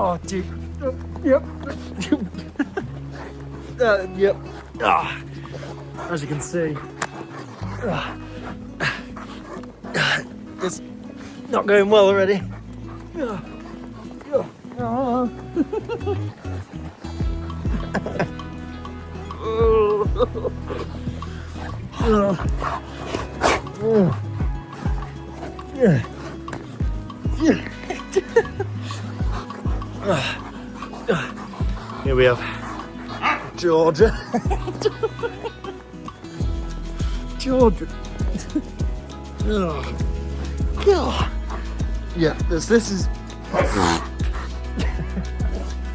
Oh, dude. Yep. Yep. As you can see, it's not going well already. Here we have Georgia. Georgia. Yeah, this is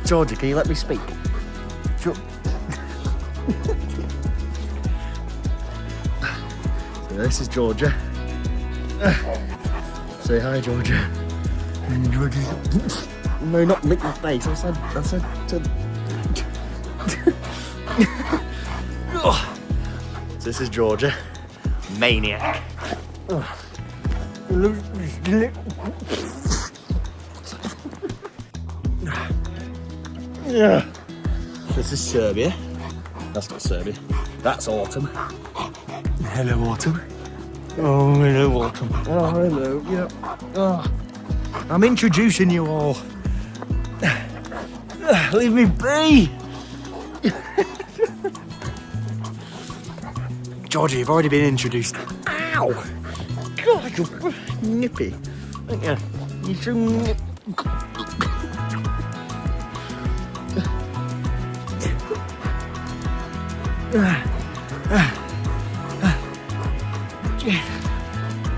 Georgia, can you let me speak? So this is Georgia. Say hi, Georgia. No, not lick my face. I said So this is Georgia. Maniac. This is Serbia. That's not Serbia. That's Autumn. Hello, Autumn. Oh, hello, Autumn. Oh, hello. Yeah. Oh. I'm introducing you all. Leave me be. Georgie, you've already been introduced. Ow! God, you're nippy. Aren't you? You're so nippy.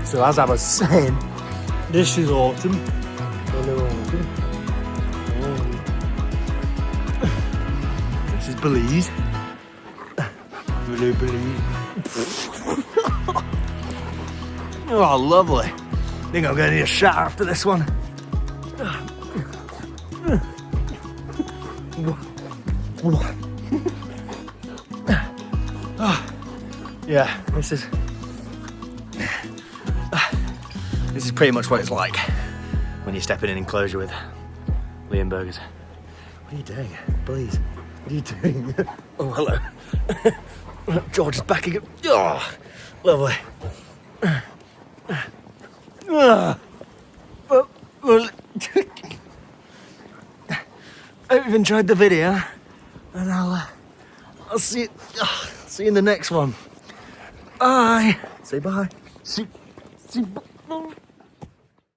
So as I was saying, this is Autumn. Hello, Autumn. This is Belize. Hello, Belize. Oh, lovely. I think I'm going to need a shower after this one. Yeah, this is pretty much what it's like when you step in an enclosure with Liam Burgers. What are you doing? Please, what are you doing? Oh, hello. George is back again. Oh, lovely. Well, I hope you've enjoyed the video, and I'll see you in the next one. Bye. Say bye. See.